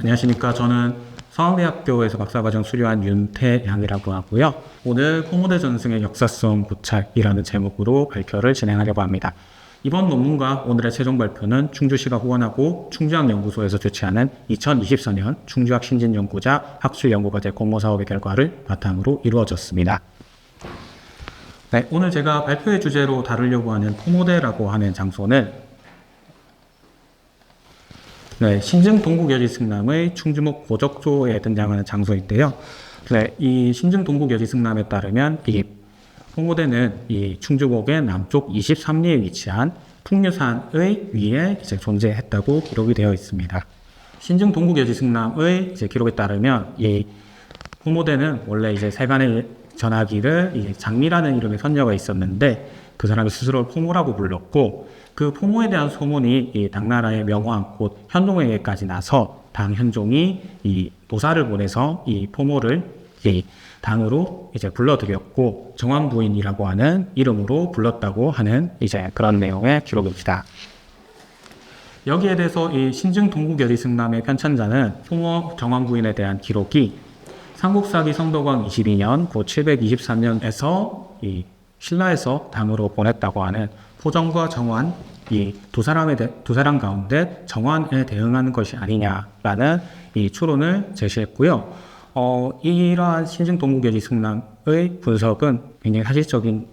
안녕하십니까. 저는 서강대학교에서 박사과정 수료한 윤태양이라고 하고요. 오늘 포모대 전승의 역사성 고찰이라는 제목으로 발표를 진행하려고 합니다. 이번 논문과 오늘의 최종 발표는 충주시가 후원하고 충주학연구소에서 주최하는 2024년 충주학 신진연구자 학술연구과제 공모사업의 결과를 바탕으로 이루어졌습니다. 네, 오늘 제가 발표의 주제로 다루려고 하는 포모대라고 하는 장소는 신증 동국여지 승람의 충주목 고적조에 등장하는 장소인데요. 이 신증 동국여지 승람에 따르면 이 포모대는 이 충주목의 남쪽 23리에 위치한 풍류산의 위에 존재했다고 기록이 되어 있습니다. 신증 동국여지 승람의 기록에 따르면 이 포모대는 원래 세간의 전하기를 장미라는 이름의 선녀가 있었는데 그 사람이 스스로를 포모라고 불렀고 그 포모에 대한 소문이 이 당나라의 명왕 곧 현종에게까지 나서 당 현종이 이 도사를 보내서 이 포모를 이 당으로 불러들였고 정왕부인이라고 하는 이름으로 불렀다고 하는 그런 내용의 기록입니다. 여기에 대해서 이 신증 동국여지 승람의 편찬자는 포모 정왕부인에 대한 기록이 삼국사기 성도광 22년 곧 723년에서 이 신라에서 당으로 보냈다고 하는 포정과 정환 이 두 사람 가운데 정환에 대응하는 것이 아니냐라는 이 추론을 제시했고요. 이러한 신증 동국여지 승람의 분석은 굉장히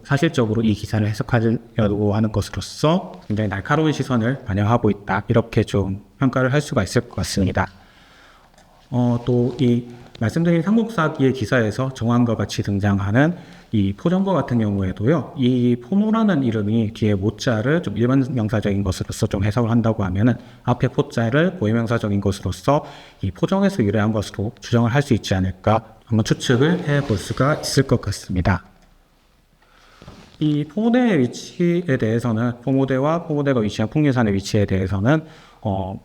사실적으로 이 기사를 해석하려고 하는 것으로서 굉장히 날카로운 시선을 반영하고 있다. 이렇게 좀 평가를 할 수가 있을 것 같습니다. 또 이 말씀드린 삼국사기의 기사에서 정환과 같이 등장하는 이 포정과 같은 경우에도요, 이 포모라는 이름이 뒤에 모자를 좀 일반 명사적인 것으로서 좀 해석을 한다고 하면은 앞에 포자를 고유명사적인 것으로서 이 포정에서 유래한 것으로 추정을 할 수 있지 않을까 한번 추측을 해볼 수가 있을 것 같습니다. 이 포모대의 위치에 대해서는 포모대와 포모대가 위치한 풍류산의 위치에 대해서는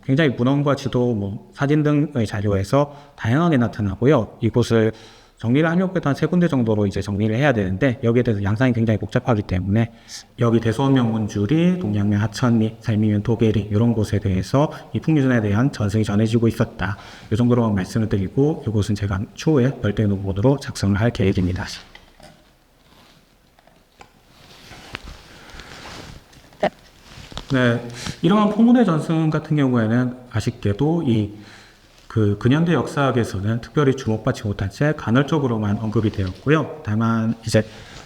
굉장히 문헌과 지도, 사진 등의 자료에서 다양하게 나타나고요. 이곳을 정리를 하려고 해도 한 3군데 정도로 정리를 해야 되는데 여기에 대해서 양상이 굉장히 복잡하기 때문에 여기 대소원명 문주리, 동양면 하천리, 살미면 도계리 이런 곳에 대해서 이 풍류산에 대한 전승이 전해지고 있었다. 이 정도로 말씀을 드리고 이곳은 제가 추후에 별도의 논문으로 작성을 할 계획입니다. 네, 이러한 포모대 전승 같은 경우에는 아쉽게도 그 근현대 역사학에서는 특별히 주목받지 못한 채 간헐적으로만 언급이 되었고요. 다만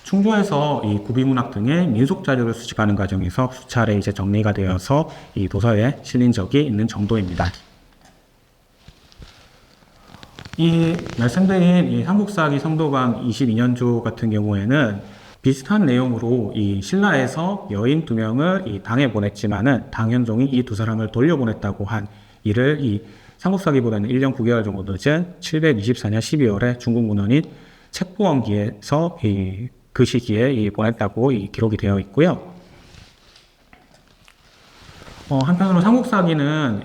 충주에서 이 구비문학 등의 민속 자료를 수집하는 과정에서 수차례 정리가 되어서 이 도서에 실린 적이 있는 정도입니다. 이 말씀드린 이 삼국사기 성도광 22년조 같은 경우에는 비슷한 내용으로 이 신라에서 여인 2명을 이 당에 보냈지만은 당현종이 이 2사람을 돌려보냈다고 한 이를 이 삼국사기보다는 1년 9개월 정도 늦은 724년 12월에 중국 문헌인 책보원기에서 그 시기에 보냈다고 기록이 되어 있고요. 한편으로 삼국사기는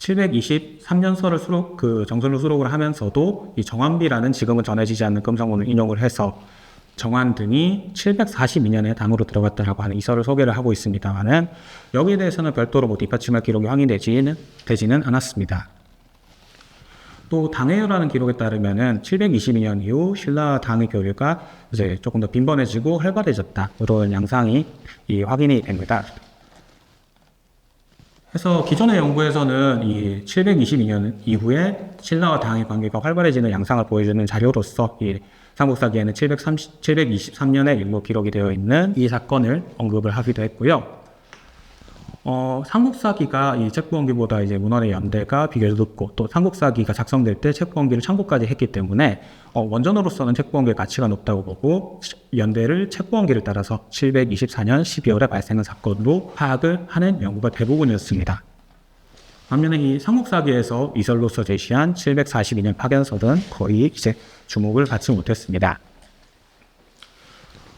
723년서를 정설로 수록을 하면서도 이 정환비라는 지금은 전해지지 않는 금성문을 인용을 해서 정환 등이 742년에 당으로 들어갔다라고 하는 이설을 소개를 하고 있습니다만은 여기에 대해서는 별도로 뒷받침할 기록이 확인되지는 않았습니다. 또 당해요라는 기록에 따르면은 722년 이후 신라 당의 교류가 조금 더 빈번해지고 활발해졌다. 이런 양상이 확인이 됩니다. 그래서 기존의 연구에서는 이 722년 이후에 신라와 당의 관계가 활발해지는 양상을 보여주는 자료로서 삼국사기에는 723년에 일부 기록이 되어 있는 이 사건을 언급을 하기도 했고요. 삼국사기가 이 책부원기보다 문헌의 연대가 비교적 높고 또 삼국사기가 작성될 때 책부원기를 참고까지 했기 때문에 원전으로서는 책부원기의 가치가 높다고 보고 연대를 책부원기를 따라서 724년 12월에 발생한 사건으로 파악을 하는 연구가 대부분이었습니다. 반면에 이 삼국사기에서 이설로서 제시한 742년 파견설은 거의 주목을 받지 못했습니다.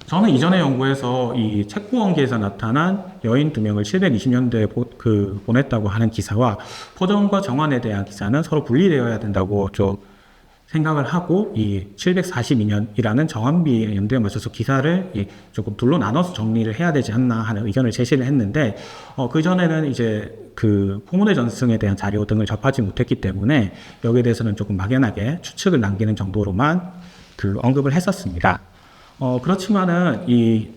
저는 이전의 연구에서 이 책부원기에서 나타난 여인 2명을 720년대에 보냈다고 하는 기사와 포정과 정환에 대한 기사는 서로 분리되어야 된다고 좀 생각을 하고 이 742년이라는 정한비의 연도에 맞춰서 기사를 조금 둘로 나눠서 정리를 해야 되지 않나 하는 의견을 제시를 했는데 그 전에는 이제 그 포문의 전승에 대한 자료 등을 접하지 못했기 때문에 여기에 대해서는 조금 막연하게 추측을 남기는 정도로만 그 언급을 했었습니다. 그렇지만은 이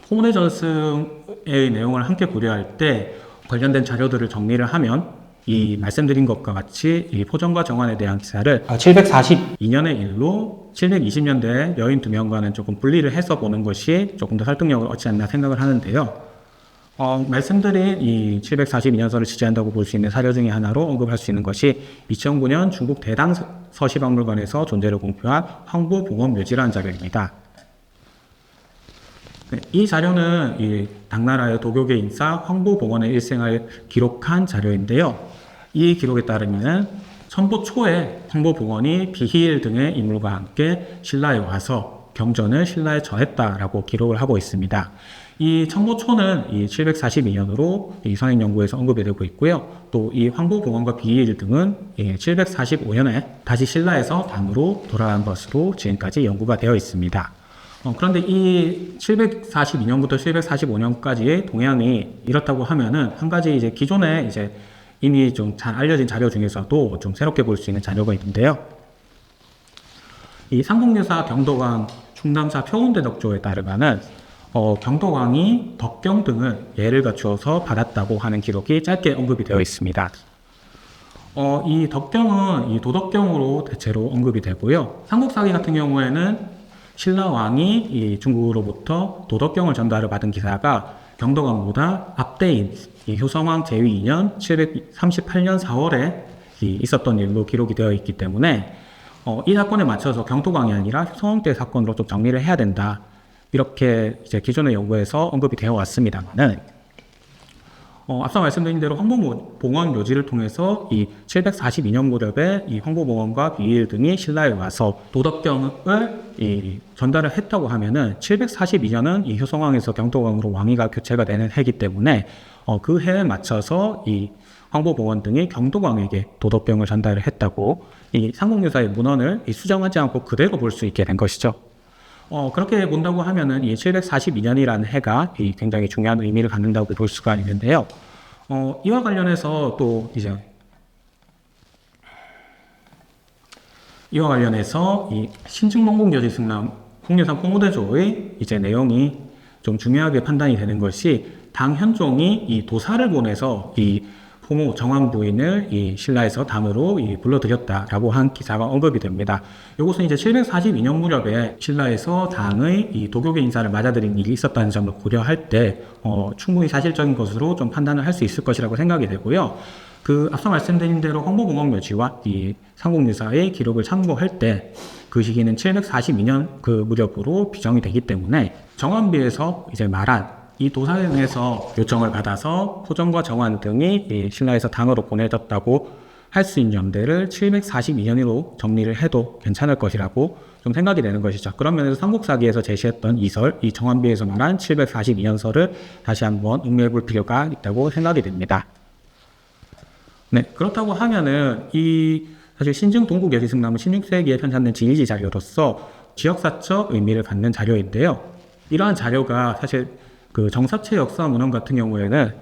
포문의 전승의 내용을 함께 고려할 때 관련된 자료들을 정리를 하면 이 말씀드린 것과 같이 이 포정과 정환에 대한 기사를 742년의 일로 720년대 여인 2명과는 조금 분리를 해서 보는 것이 조금 더 설득력을 얻지 않나 생각을 하는데요. 말씀드린 이 742년서를 지지한다고 볼 수 있는 사료 중에 하나로 언급할 수 있는 것이 2009년 중국 대당 서시박물관에서 존재를 공표한 황보봉원묘지라는 자료입니다. 이 자료는 이 당나라의 도교계 인사 황보봉원의 일생을 기록한 자료인데요. 이 기록에 따르면 천보 초에 황보봉원이 비희일 등의 인물과 함께 신라에 와서 경전을 신라에 전했다라고 기록을 하고 있습니다. 이 천보초는 이 742년으로 이 선행연구에서 언급이 되고 있고요. 또 이 황보봉원과 비희일 등은 745년에 다시 신라에서 당으로 돌아간 것으로 지금까지 연구가 되어 있습니다. 그런데 이 742년부터 745년까지의 동향이 이렇다고 하면은 한 가지 이제 기존에 이제 이미 좀 잘 알려진 자료 중에서도 좀 새롭게 볼 수 있는 자료가 있는데요. 이 삼국유사 경도강 충남사 표운대덕조에 따르면은 경도강이 덕경 등을 예를 갖추어서 받았다고 하는 기록이 짧게 언급이 되어 있습니다. 이 덕경은 이 도덕경으로 대체로 언급이 되고요. 삼국사기 같은 경우에는 신라왕이 이 중국으로부터 도덕경을 전달을 받은 기사가 경도강보다 앞대인 이 효성왕 제위 2년 738년 4월에 있었던 일로 기록이 되어 있기 때문에 이 사건에 맞춰서 경도강이 아니라 효성왕 때 사건으로 좀 정리를 해야 된다. 이렇게 이제 기존의 연구에서 언급이 되어 왔습니다만은 앞서 말씀드린 대로 황보봉원 묘지를 통해서 이 742년 무렵에 이 황보봉원과 비일 등이 신라에 와서 도덕경을 전달을 했다고 하면은 742년은 이 효성왕에서 경도강으로 왕위가 교체가 되는 해이기 때문에 그 해에 맞춰서 이 황보봉원 등이 경도강에게 도덕경을 전달을 했다고 이 삼국유사의 문헌을 수정하지 않고 그대로 볼 수 있게 된 것이죠. 그렇게 본다고 하면은 이 742년이라는 해가 굉장히 중요한 의미를 갖는다고 볼 수가 있는데요. 이와 관련해서 또 이제 이와 관련해서 이 신증농국여지승남 홍유산 포무대조의 이제 내용이 좀 중요하게 판단이 되는 것이 당 현종이 이 도사를 보내서 이 포무 정왕 부인을 이 신라에서 당으로 불러들였다라고 한 기사가 언급이 됩니다. 이것은 이제 742년 무렵에 신라에서 당의 이 도교계 인사를 맞아들인 일이 있었다는 점을 고려할 때 충분히 사실적인 것으로 좀 판단을 할 수 있을 것이라고 생각이 되고요. 그 앞서 말씀드린 대로 황보봉원묘지와 이 삼국유사의 기록을 참고할 때 그 시기는 742년 그 무렵으로 비정이 되기 때문에 정한비에서 이제 말한 이 도사령에서 요청을 받아서 포정과 정환 등이 신라에서 당으로 보내졌다고 할 수 있는 연대를 742년으로 정리를 해도 괜찮을 것이라고 좀 생각이 되는 것이죠. 그런 면에서 삼국사기에서 제시했던 이설, 이 정한비에서 말한 742년설을 다시 한번 응용해 볼 필요가 있다고 생각이 됩니다. 네, 그렇다고 하면은 사실 신증 동국여지승남은 16세기에 편찬된 지리지 자료로서 지역사적 의미를 갖는 자료인데요. 이러한 자료가 사실 그 정사체 역사 문헌 같은 경우에는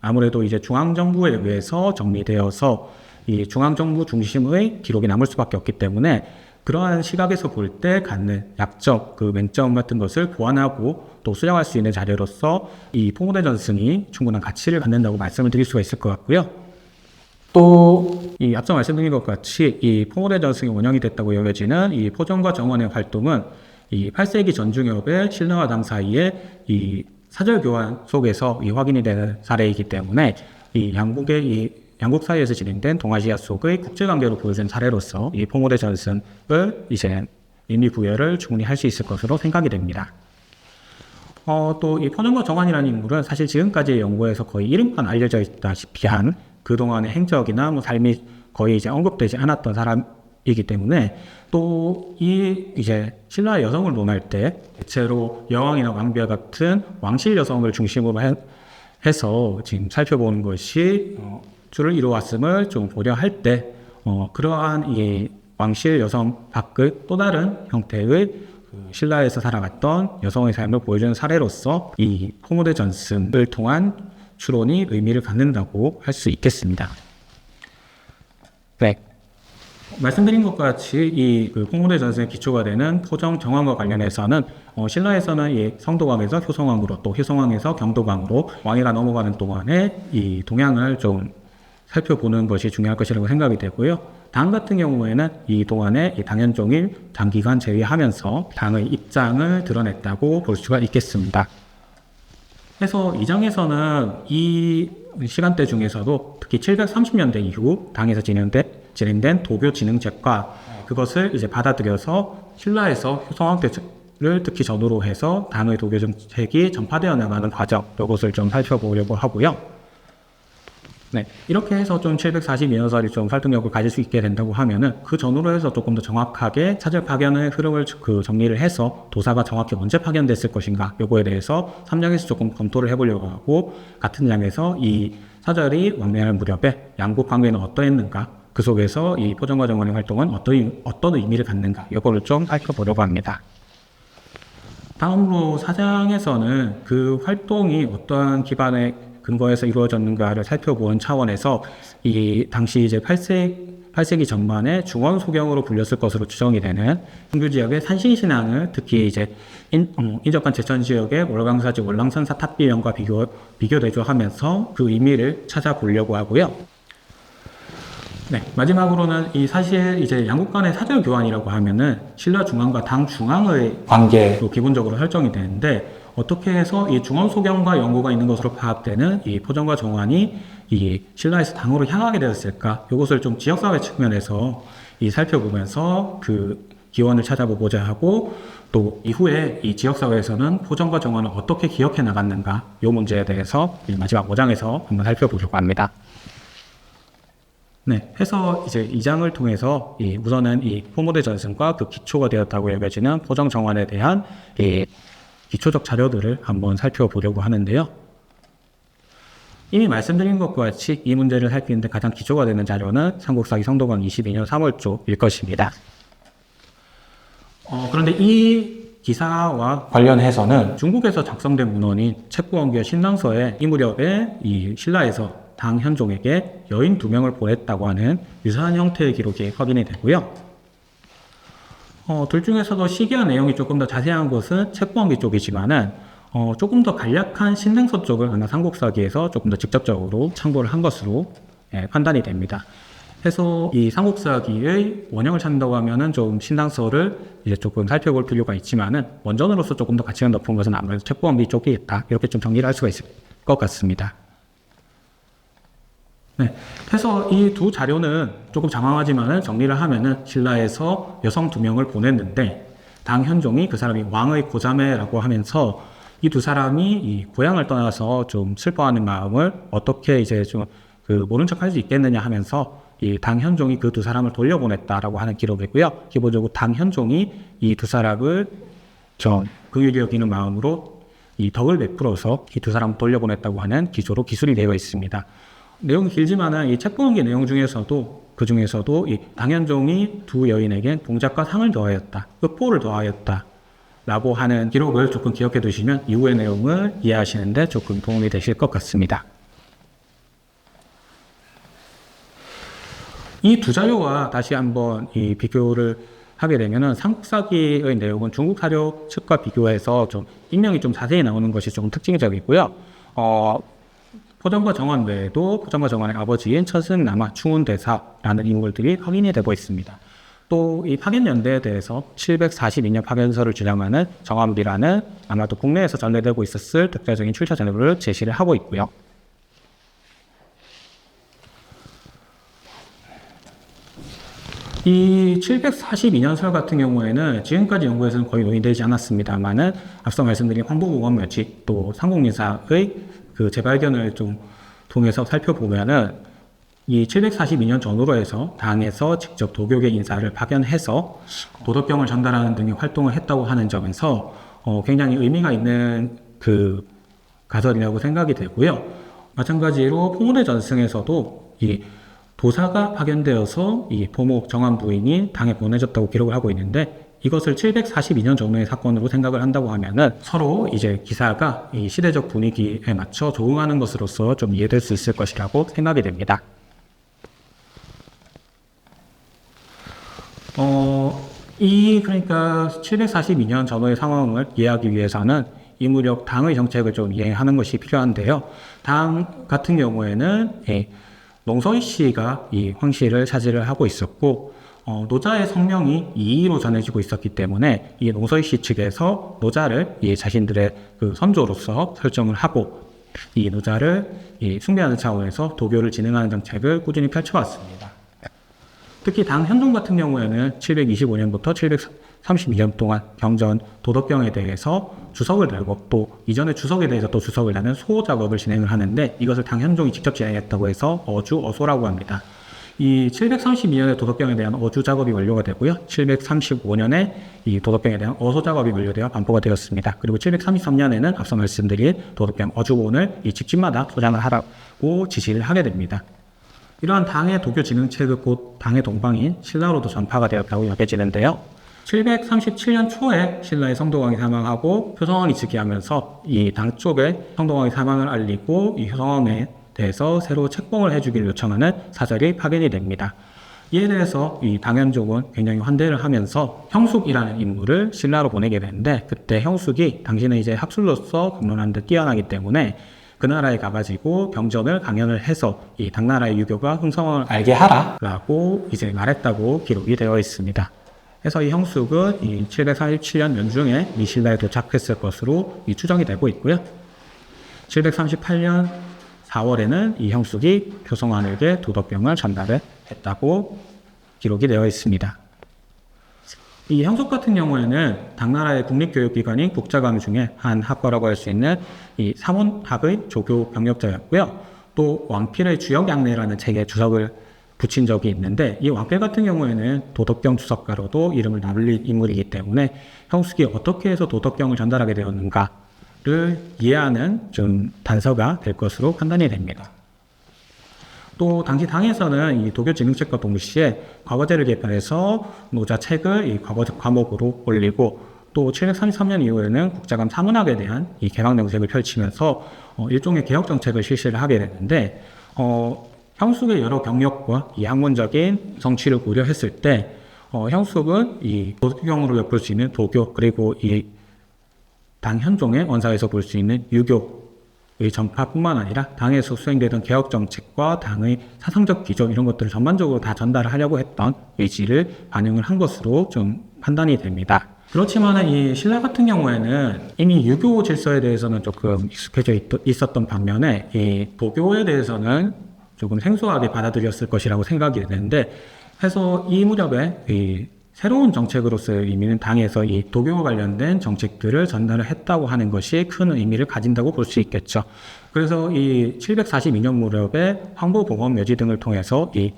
아무래도 이제 중앙정부에 의해서 정리되어서 이 중앙정부 중심의 기록이 남을 수밖에 없기 때문에 그러한 시각에서 볼 때 갖는 약점, 그 맹점 같은 것을 보완하고 또 수정할 수 있는 자료로서 이 포무대 전승이 충분한 가치를 갖는다고 말씀을 드릴 수가 있을 것 같고요. 또 이 앞서 말씀드린 것 같이 이 포무대 전승이 원형이 됐다고 여겨지는 이 포정과 정원의 활동은 이 8세기 전중엽의 신라와 당 사이에 이 사절 교환 속에서 확인이 되는 사례이기 때문에 양국 사이에서 진행된 동아시아 속의 국제관계로 보여준 사례로서 이 포무대 전승을 이제 인리 부여를 충분히 할 수 있을 것으로 생각이 됩니다. 또 이 포정과 정환이라는 인물은 사실 지금까지의 연구에서 거의 이름만 알려져 있다시피 한 그동안의 행적이나 삶이 거의 이제 언급되지 않았던 사람이기 때문에 또 이제 신라 여성을 논할 때 대체로 여왕이나 왕비와 같은 왕실 여성을 중심으로 해서 지금 살펴보는 것이 주를 이루어왔음을 좀 고려할 때 그러한 왕실 여성 밖의 또 다른 형태의 신라에서 살아갔던 여성의 삶을 보여주는 사례로서 이 포모드 전승을 통한 추론이 의미를 갖는다고 할 수 있겠습니다. 네. 말씀드린 것과 같이 이 포모드 전승의 기초가 되는 포정 정황과 관련해서는 신라에서는 이 성도왕에서 효성왕으로 또 효성왕에서 경도왕으로 왕위가 넘어가는 동안에 이 동향을 좀 살펴보는 것이 중요할 것이라고 생각이 되고요. 당 같은 경우에는 이 동안에 이 당현종을 장기간 제위하면서 당의 입장을 드러냈다고 볼 수가 있겠습니다. 그래서 이 장에서는 이 시간대 중에서도 특히 730년대 이후 당에서 진행된 도교 진흥책과 그것을 이제 받아들여서 신라에서 효성왕 때를 특히 전후로 해서 당의 도교 정책이 전파되어 나가는 과정, 이것을 좀 살펴보려고 하고요. 네, 이렇게 해서 좀 742년설이 좀 설득력을 가질 수 있게 된다고 하면은 그 전후로 해서 조금 더 정확하게 사절 파견의 흐름을 정리를 해서 도사가 정확히 언제 파견됐을 것인가 요거에 대해서 3장에서 조금 검토를 해보려고 하고, 같은 장에서 이 사절이 왕래할 무렵에 양국 관계는 어떠했는가, 그 속에서 이 포정과 정원의 활동은 어떤 의미를 갖는가 요거를 좀 살펴보려고 합니다. 다음으로 4장에서는 그 활동이 어떠한 기반의 근거에서 이루어졌는가를 살펴보는 차원에서 이 당시 이제 8세기 전반에 중원소경으로 불렸을 것으로 추정이 되는 충주 지역의 산신신앙을 특히 이제 인접한 제천 지역의 월강사지 월랑산사 탑비령과 비교대조하면서 그 의미를 찾아보려고 하고요. 네, 마지막으로는 이 사실 이제 양국 간의 사절 교환이라고 하면은 신라 중앙과 당 중앙의 관계로 기본적으로 설정이 되는데, 어떻게 해서 이 중원소경과 연고가 있는 것으로 파악되는 이 포정과 정환이 이 신라에서 당으로 향하게 되었을까? 이것을 좀 지역사회 측면에서 살펴보면서 그 기원을 찾아보고자 하고, 또 이후에 이 지역사회에서는 포정과 정환을 어떻게 기억해 나갔는가? 이 문제에 대해서 마지막 5장에서 한번 살펴보려고 합니다. 네, 해서 이제 2장을 통해서 우선은 이 포모드 전승과 그 기초가 되었다고 여겨지는 포정 정환에 대한 기초적 자료들을 한번 살펴보려고 하는데요. 이미 말씀드린 것과 같이 이 문제를 살피는데 가장 기초가 되는 자료는 삼국사기 성도관 22년 3월초일 것입니다. 그런데 이 기사와 관련해서는 중국에서 작성된 문헌인 책구원기의 신랑서에 이 무렵에 이 신라에서 당 현종에게 여인 2명을 보냈다고 하는 유사한 형태의 기록이 확인이 되고요. 둘 중에서도 시기와 내용이 조금 더 자세한 것은 책구원기 쪽이지만은 조금 더 간략한 신랑서 쪽을 아마 삼국사기에서 조금 더 직접적으로 참고를 한 것으로 판단이 됩니다. 그래서 이 삼국사기의 원형을 찾는다고 하면은 좀 신랑서를 이제 조금 살펴볼 필요가 있지만은 원전으로서 조금 더 가치가 높은 것은 아무래도 책구원기 쪽이겠다, 이렇게 좀 정리를 할 수가 있을 것 같습니다. 네, 그래서 이 두 자료는 조금 장황하지만 정리를 하면은 신라에서 여성 2명을 보냈는데, 당 현종이 그 사람이 왕의 고자매라고 하면서 이 두 사람이 이 고향을 떠나서 좀 슬퍼하는 마음을 어떻게 이제 좀 모른 척 할 수 있겠느냐 하면서 이 당 현종이 그 두 사람을 돌려보냈다라고 하는 기록이고요. 기본적으로 당 현종이 이 두 사람을 긍휼히 여기는 마음으로 이 덕을 베풀어서 이 두 사람을 돌려보냈다고 하는 기조로 기술이 되어 있습니다. 내용이 길지만은 이 책구원기 내용 중에서도 이 당현종이 두 여인에게 봉작과 상을 더하였다, 흑포를 더하였다 라고 하는 기록을 조금 기억해 두시면 이후의 내용을 이해하시는데 조금 도움이 되실 것 같습니다. 이 두 자료와 다시 한번 이 비교를 하게 되면은 삼국사기의 내용은 중국 사료 측과 비교해서 좀 인명이 좀 자세히 나오는 것이 좀 특징적이고요. 포정과 정환 외에도 포정과 정환의 아버지인 천승남아 충운대사라는 인물들이 확인이 되고 있습니다. 또 이 파견 연대에 대해서 742년 파견서를 주장하는 정환비라는 아마도 국내에서 전래되고 있었을 독자적인 출처 자료를 제시를 하고 있고요. 이 742년설 같은 경우에는 지금까지 연구에서는 거의 논의되지 않았습니다만은 앞서 말씀드린 황보공원 묘지 또 상국민사의 그 재발견을 좀 통해서 살펴보면은 이 742년 전후로 해서 당에서 직접 도교계 인사를 파견해서 도덕경을 전달하는 등의 활동을 했다고 하는 점에서 굉장히 의미가 있는 그 가설이라고 생각이 되고요. 마찬가지로 포모드 전승에서도 이 도사가 파견되어서 이 포목 정한 부인이 당에 보내졌다고 기록을 하고 있는데, 이것을 742년 전후의 사건으로 생각을 한다고 하면은 서로 이제 기사가 이 시대적 분위기에 맞춰 조응하는 것으로서 좀 이해될 수 있을 것이라고 생각이 됩니다. 그러니까 742년 전후의 상황을 이해하기 위해서는 이 무렵 당의 정책을 좀 이해하는 것이 필요한데요. 당 같은 경우에는 농서희 씨가 이 황씨를 차지를 하고 있었고, 노자의 성명이 이의로 전해지고 있었기 때문에 이 농서희 씨 측에서 노자를 이 자신들의 그 선조로서 설정을 하고, 이 노자를 숭배하는 차원에서 도교를 진행하는 정책을 꾸준히 펼쳐왔습니다. 특히 당 현종 같은 경우에는 725년부터 732년 동안 경전 도덕경에 대해서 주석을 달고, 또 이전에 주석에 대해서 또 주석을 다는 소 작업을 진행을 하는데, 이것을 당 현종이 직접 진행했다고 해서 어주어소라고 합니다. 이 732년에 도덕경에 대한 어주 작업이 완료가 되고요. 735년에 이 도덕경에 대한 어소 작업이 완료되어 반포가 되었습니다. 그리고 733년에는 앞서 말씀드린 도덕경 어주본을 이 집집마다 소장을 하라고 지시를 하게 됩니다. 이러한 당의 도교 진흥책은 곧 당의 동방인 신라로도 전파가 되었다고 여겨지는데요. 737년 초에 신라의 성도왕이 사망하고 효성왕이 즉위하면서 이 당 쪽에 성도왕의 사망을 알리고 이 효성왕에 대해서 새로 책봉을 해주기를 요청하는 사절이 파견이 됩니다. 이에 대해서 이 당현종은 굉장히 환대를 하면서 형숙이라는 인물을 신라로 보내게 되는데, 그때 형숙이 당신은 이제 학술로서 공론한 데 뛰어나기 때문에 그 나라에 가가지고 병전을 강연을 해서 이 당나라의 유교가 흥성을 알게 하라라고 이제 말했다고 기록이 되어 있습니다. 그래서 이 형숙은 이 747년 연중에 이 신라에 도착했을 것으로 이 추정이 되고 있고요. 738년 4월에는 이 형숙이 효성왕에게 도덕경을 전달을 했다고 기록이 되어 있습니다. 이 형숙 같은 경우에는 당나라의 국립교육기관인 국자감 중에 한 학과라고 할 수 있는 이 사문학의 조교 경력자였고요. 또 왕필의 주역양례라는 책에 주석을 붙인 적이 있는데, 이 왕필 같은 경우에는 도덕경 주석가로도 이름을 나눌 인물이기 때문에 형숙이 어떻게 해서 도덕경을 전달하게 되었는가를 이해하는 좀 단서가 될 것으로 판단이 됩니다. 또 당시 당에서는 이 도교 진흥책과 동시에 과거제를 개편해서 노자 책을 이 과거제 과목으로 올리고, 또 733년 이후에는 국자감 사문학에 대한 이 개방 정책을 펼치면서 일종의 개혁 정책을 실시를 하게 되는데, 형숙의 여러 경력과 이 학문적인 성취를 고려했을 때 형숙은 이 도덕경으로 엿볼 수 있는 도교, 그리고 이 당 현종의 원사에서 볼 수 있는 유교의 전파뿐만 아니라 당에서 수행되던 개혁 정책과 당의 사상적 기조 이런 것들을 전반적으로 다 전달하려고 했던 의지를 반영을 한 것으로 좀 판단이 됩니다. 그렇지만 이 신라 같은 경우에는 이미 유교 질서에 대해서는 조금 익숙해져 있었던 반면에 이 도교에 대해서는 조금 생소하게 받아들였을 것이라고 생각이 되는데, 해서 이 무렵에 이 새로운 정책으로서의 의미는 당에서 이 도교와 관련된 정책들을 전달을 했다고 하는 것이 큰 의미를 가진다고 볼 수 있겠죠. 그래서 이 742년 무렵에 황보봉원 묘지 등을 통해서 이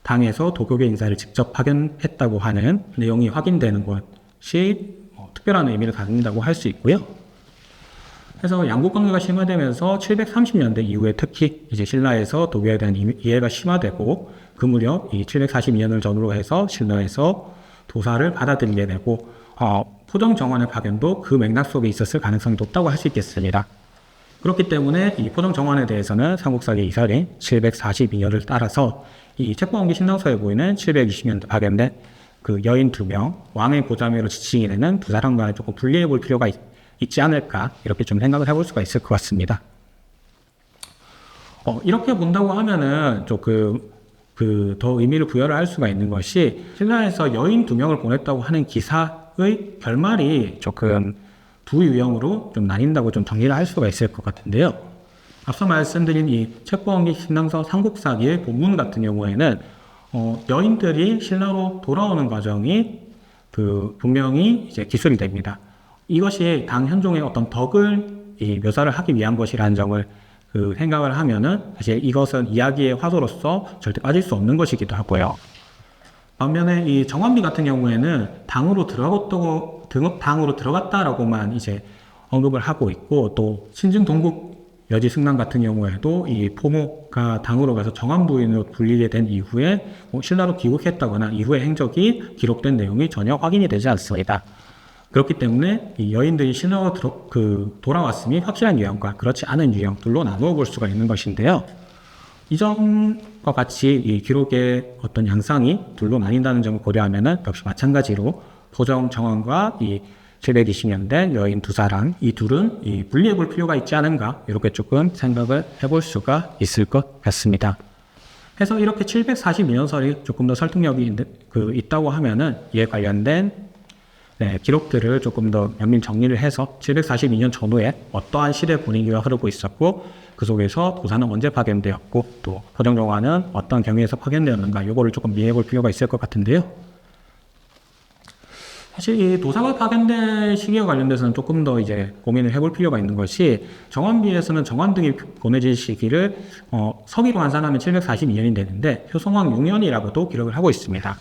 당에서 도교계 인사를 직접 파견했다고 하는 내용이 확인되는 것이 특별한 의미를 갖는다고 할 수 있고요. 그래서 양국 관계가 심화되면서 730년대 이후에 특히 이제 신라에서 도교에 대한 이해가 심화되고, 그 무렵 이 742년을 전후로 해서 신라에서 도사를 받아들이게 되고, 포정 정원의 파견도 그 맥락 속에 있었을 가능성이 높다고 할 수 있겠습니다. 그렇기 때문에 이 포정 정원에 대해서는 삼국사기 이설인 742년을 따라서 이 책봉원기 신당서에 보이는 720년대 파견된 그 여인 2명, 왕의 고자매로 지칭이 되는 두 사람과는 조금 분리해 볼 필요가 있지 않을까, 이렇게 좀 생각을 해볼 수가 있을 것 같습니다. 이렇게 본다고 하면은 조금 더 의미를 부여를 할 수가 있는 것이, 신라에서 여인 2명을 보냈다고 하는 기사의 결말이 조금 두 유형으로 좀 나뉜다고 좀 정리를 할 수가 있을 것 같은데요. 앞서 말씀드린 이 책봉원기 신당서 삼국사기의 본문 같은 경우에는 여인들이 신라로 돌아오는 과정이 분명히 이제 기술이 됩니다. 이것이 당 현종의 어떤 덕을 묘사를 하기 위한 것이라는 점을 생각을 하면은 사실 이것은 이야기의 화두로서 절대 빠질 수 없는 것이기도 하고요. 반면에 이 정환비 같은 경우에는 당으로 들어갔다라고만 이제 언급을 하고 있고, 또 신증 동국 여지승남 같은 경우에도 이 포모가 당으로 가서 정한부인으로 불리게 된 이후에 신라로 귀국했다거나 이후의 행적이 기록된 내용이 전혀 확인이 되지 않습니다. 그렇기 때문에 이 여인들이 신라로 돌아왔음이 확실한 유형과 그렇지 않은 유형들로 나누어 볼 수가 있는 것인데요. 이전과 같이 이 기록의 어떤 양상이 둘로 나뉜다는 점을 고려하면은 역시 마찬가지로 포정 정원과 이 720년 여인 두 사람, 이 둘은 이 분리해 볼 필요가 있지 않은가, 이렇게 조금 생각을 해볼 수가 있을 것 같습니다. 해서 이렇게 742년설이 조금 더 설득력이 있다고 하면은 이에 관련된 기록들을 조금 더 면밀 정리를 해서 742년 전후에 어떠한 시대 분위기가 흐르고 있었고 그 속에서 도사는 언제 파견되었고 또 포정정화는 어떤 경위에서 파견되었는가, 요거를 조금 이해해 볼 필요가 있을 것 같은데요. 사실 이 도사가 파견된 시기와 관련돼서는 조금 더 이제 고민을 해볼 필요가 있는 것이, 정원비에서는 정원 등이 보내진 시기를 서기로 환산하면 742년이 되는데 효성왕 6년이라고도 기록을 하고 있습니다.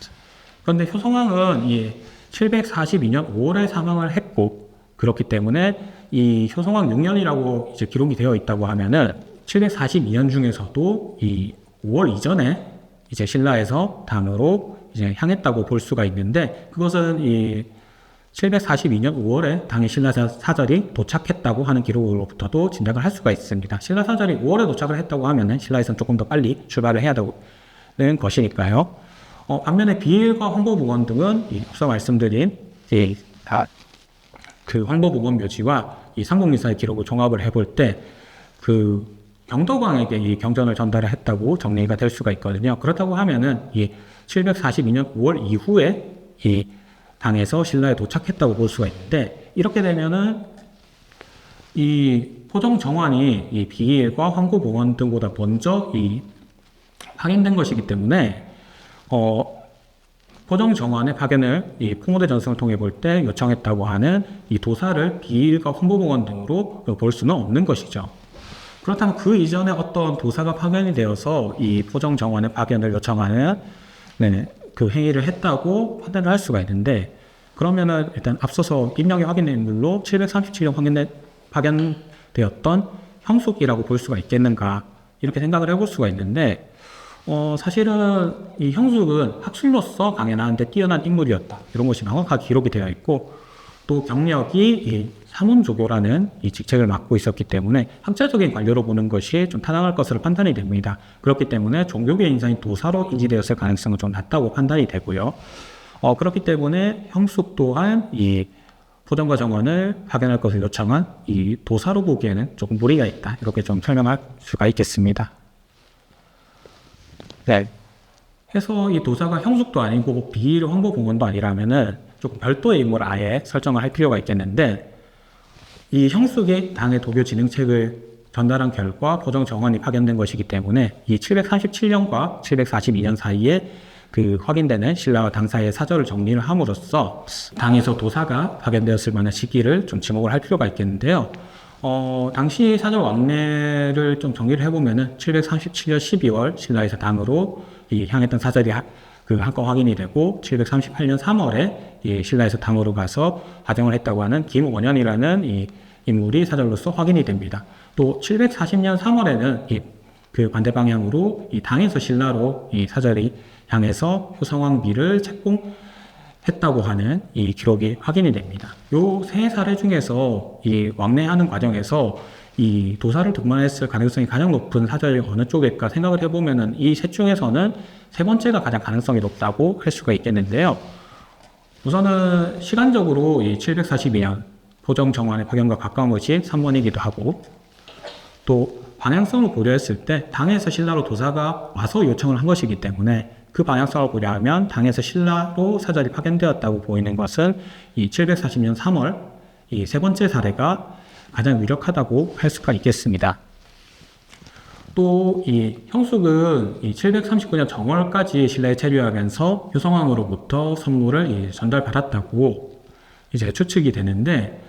그런데 효성왕은 이 742년 5월에 사망을 했고, 그렇기 때문에 이 효성왕 6년이라고 이제 기록이 되어 있다고 하면은 742년 중에서도 이 5월 이전에 이제 신라에서 당으로 이제 향했다고 볼 수가 있는데, 그것은 이 742년 5월에 당의 신라 사절이 도착했다고 하는 기록으로부터도 짐작을 할 수가 있습니다. 신라 사절이 5월에 도착을 했다고 하면은 신라에서는 조금 더 빨리 출발을 해야 되는 것이니까요. 반면에 비일과 황보북원 등은 앞서 말씀드린 그 황보북원 묘지와 이 삼국리사의 기록을 종합을 해볼 때 그 경덕왕에게 이 경전을 전달을 했다고 정리가 될 수가 있거든요. 그렇다고 하면은 이 742년 5월 이후에 이 당에서 신라에 도착했다고 볼 수가 있는데, 이렇게 되면은 이 포정 정환이 이 비일과 황보북원 등보다 먼저 이 확인된 것이기 때문에 포정 정환의 파견을 이 풍호대 전승을 통해 볼 때 요청했다고 하는 이 도사를 비일과 황보북원 등으로 볼 수는 없는 것이죠. 그렇다면 그 이전에 어떤 도사가 파견이 되어서 이 포정 정환의 파견을 요청하는 그 행위를 했다고 판단을 할 수가 있는데, 그러면은 일단 앞서서 임명이 확인된 인물로 737년 파견되었던 형숙이라고 볼 수가 있겠는가, 이렇게 생각을 해볼 수가 있는데, 사실은 이 형숙은 학술로서 강연하는데 뛰어난 인물이었다, 이런 것이 명확하게 기록이 되어 있고, 또 경력이 이 사문조교라는 이 직책을 맡고 있었기 때문에 학자적인 관료로 보는 것이 좀 타당할 것으로 판단이 됩니다. 그렇기 때문에 종교계 인사인 도사로 인지되었을 가능성은 좀 낮다고 판단이 되고요. 그렇기 때문에 형숙 또한 이 포정과 정원을 파견할 것을 요청한 이 도사로 보기에는 조금 무리가 있다, 이렇게 좀 설명할 수가 있겠습니다. 네. 해서 이 도사가 형숙도 아니고 비일 황보북원도 아니라면은 조금 별도의 인물을 아예 설정을 할 필요가 있겠는데, 이 형숙이 당의 도교 진흥책을 전달한 결과 포정 정원이 파견된 것이기 때문에 이 737년과 742년 사이에 그 확인되는 신라와 당 사이의 사절을 정리를 함으로써 당에서 도사가 파견되었을 만한 시기를 좀 지목을 할 필요가 있겠는데요. 당시 사절 왕래를 좀 정리를 해보면은 737년 12월 신라에서 당으로 향했던 사절이 한 건 확인이 되고, 738년 3월에 이 신라에서 당으로 가서 하정을 했다고 하는 김원현이라는 이 인물이 사절로서 확인이 됩니다. 또 740년 3월에는 그 반대 방향으로 이 당에서 신라로 이 사절이 향해서 효성왕비를 책봉했다고 하는 이 기록이 확인이 됩니다. 요 세 사례 중에서 이 왕래하는 과정에서 이 도사를 등반했을 가능성이 가장 높은 사절이 어느 쪽일까 생각을 해보면은 이 셋 중에서는 세 번째가 가장 가능성이 높다고 할 수가 있겠는데요. 우선은 시간적으로 이 742년 포정 정환의 파견과 가까운 것이 3번이기도 하고, 또 방향성을 고려했을 때 당에서 신라로 도사가 와서 요청을 한 것이기 때문에 그 방향성을 고려하면 당에서 신라로 사절이 파견되었다고 보이는 것은 이 740년 3월 이 세 번째 사례가 가장 유력하다고 할 수가 있겠습니다. 또 이 형숙은 이 739년 정월까지 신라에 체류하면서 효성왕으로부터 선물을 전달받았다고 이제 추측이 되는데,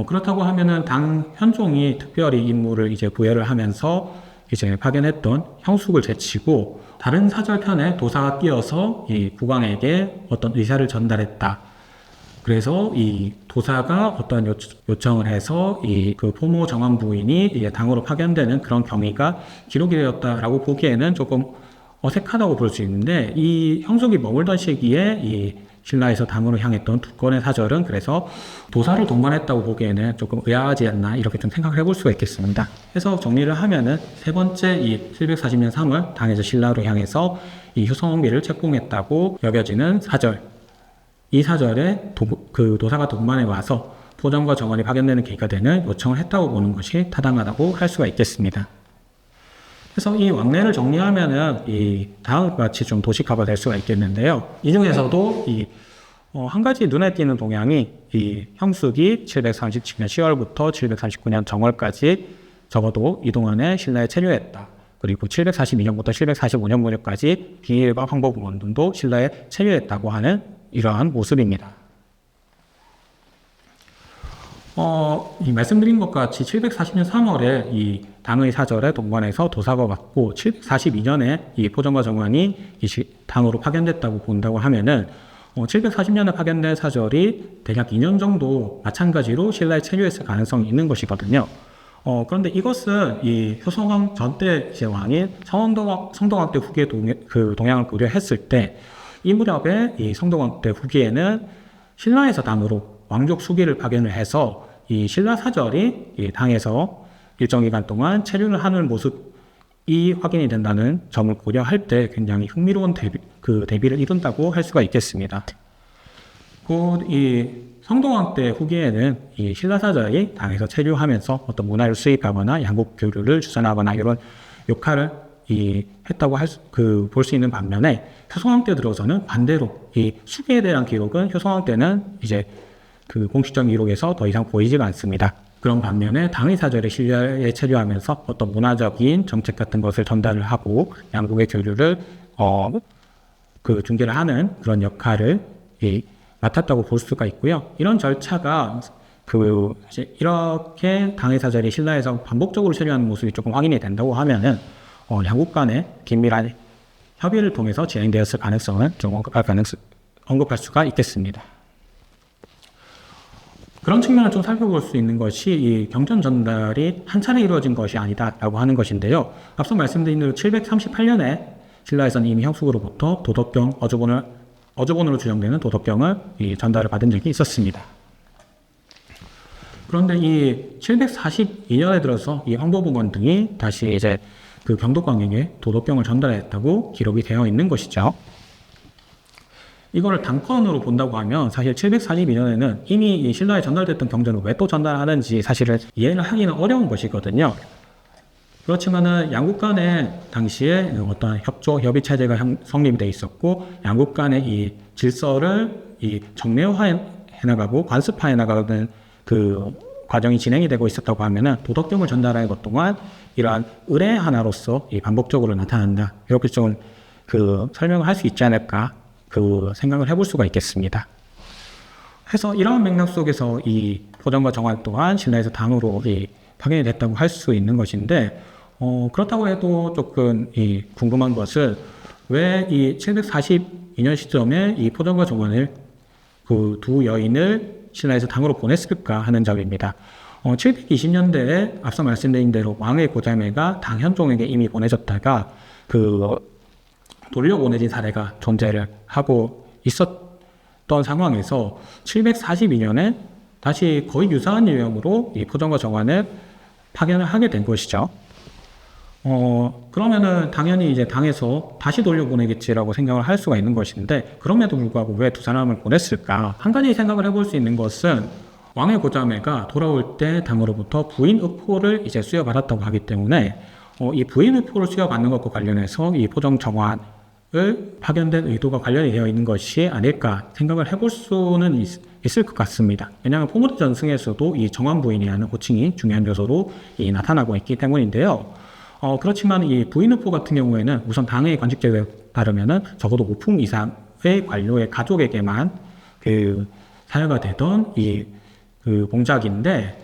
그렇다고 하면은 당 현종이 특별히 임무를 이제 부여를 하면서 이제 파견했던 형숙을 제치고 다른 사절편에 도사가 끼어서 이 국왕에게 어떤 의사를 전달했다, 그래서 이 도사가 어떤 요청을 해서 이 그 포모 정원 부인이 이제 당으로 파견되는 그런 경위가 기록이 되었다라고 보기에는 조금 어색하다고 볼 수 있는데, 이 형숙이 머물던 시기에 이 신라에서 당으로 향했던 두 건의 사절은 그래서 도사를 동반했다고 보기에는 조금 의아하지 않나, 이렇게 좀 생각을 해볼 수가 있겠습니다. 해서 정리를 하면은 세 번째 이 740년 3월 당에서 신라로 향해서 이 효성비를 책봉했다고 여겨지는 사절, 이 사절에 그 도사가 동반해 와서 포정과 정원이 파견되는 계기가 되는 요청을 했다고 보는 것이 타당하다고 할 수가 있겠습니다. 그래서 이 왕래를 정리하면은 이 다음과 같이 좀 도식화가 될 수가 있겠는데요. 이 중에서도 한 가지 눈에 띄는 동향이 이 형숙이 737년 10월부터 739년 정월까지 적어도 이동안에 신라에 체류했다. 그리고 742년부터 745년 무렵까지 비일과 황보부 원군도 신라에 체류했다고 하는 이러한 모습입니다. 이 말씀드린 것과 같이 740년 3월에 이 당의 사절에 동반해서 도사가 왔고 742년에 이 포정과 정관이 이 당으로 파견됐다고 본다고 하면은 740년에 파견된 사절이 대략 2년 정도 마찬가지로 신라에 체류했을 가능성이 있는 것이거든요. 그런데 이것은 이 효성왕 전때 이제 왕인 성동왕 때 후기의 동향을 고려했을 때 이 무렵에 이 성동왕 때 후기에는 신라에서 당으로 왕족 수기를 파견을 해서 이 신라 사절이 이 당에서 일정 기간 동안 체류를 하는 모습이 확인이 된다는 점을 고려할 때 굉장히 흥미로운 대비를 이룬다고 할 수가 있겠습니다. 곧 이 성동왕 때 후기에는 이 신라 사절이 당에서 체류하면서 어떤 문화를 수입하거나 양국 교류를 주선하거나 이런 역할을 했다고 볼 수 있는 반면에 효성왕 때 들어서는 반대로 이 수기에 대한 기록은 효성왕 때는 이제 그 공식적 기록에서 더 이상 보이지가 않습니다. 그런 반면에 당의 사절에 신라에 체류하면서 어떤 문화적인 정책 같은 것을 전달을 하고 양국의 교류를 중개를 하는 그런 역할을 맡았다고 볼 수가 있고요. 이런 절차가 이렇게 당의 사절이 신라에서 반복적으로 체류하는 모습이 조금 확인이 된다고 하면은 양국 간의 긴밀한 협의를 통해서 진행되었을 가능성을 좀 언급할 수가 있겠습니다. 그런 측면을 좀 살펴볼 수 있는 것이 이 경전 전달이 한 차례 이루어진 것이 아니다라고 하는 것인데요. 앞서 말씀드린 대로 738년에 신라에서는 이미 형숙으로부터 도덕경 어조본으로 추정되는 도덕경을 전달을 받은 적이 있었습니다. 그런데 이 742년에 들어서 이 황보부건 등이 다시 이제 그 경독광에게 도덕경을 전달했다고 기록이 되어 있는 것이죠. 이거를 단건으로 본다고 하면 사실 742년에는 이미 이 신라에 전달됐던 경전을 왜 또 전달하는지 사실은 이해를 하기는 어려운 것이거든요. 그렇지만은 양국 간에 당시에 어떤 협의 체제가 성립이 돼 있었고 양국 간의 이 질서를 정례화해 나가고 관습화해 나가는 그 과정이 진행이 되고 있었다고 하면은 도덕경을 전달하는 것 동안 이러한 의례 하나로서 반복적으로 나타난다, 이렇게 좀 설명을 할 수 있지 않을까 생각을 해볼 수가 있겠습니다. 해서 이러한 맥락 속에서 이 포정과 정환 또한 신라에서 당으로 파견이 됐다고 할 수 있는 것인데, 그렇다고 해도 조금 궁금한 것은 왜 이 742년 시점에 이 포정과 정환을 그 두 여인을 신라에서 당으로 보냈을까 하는 점입니다. 720년대에 앞서 말씀드린 대로 왕의 고자매가 당현종에게 이미 보내졌다가 돌려보내진 사례가 존재를 하고 있었던 상황에서 742년에 다시 거의 유사한 유형으로 이 포정과 정환을 파견을 하게 된 것이죠. 그러면은 당연히 이제 당에서 다시 돌려보내겠지라고 생각을 할 수가 있는 것인데, 그럼에도 불구하고 왜 두 사람을 보냈을까? 한 가지 생각을 해볼 수 있는 것은 왕의 고자매가 돌아올 때 당으로부터 부인 의포를 이제 수여받았다고 하기 때문에 이 부인 의포를 수여받는 것과 관련해서 이 포정 정환을 파견된 의도가 관련이 되어 있는 것이 아닐까 생각을 해볼 수는 있을 것 같습니다. 왜냐하면 포모드 전승에서도 이 정환 부인이라는 호칭이 중요한 요소로 나타나고 있기 때문인데요. 그렇지만 이 부인의포 같은 경우에는 우선 당의 관직제도에 따르면은 적어도 5품 이상의 관료의 가족에게만 사유가 되던 봉작인데,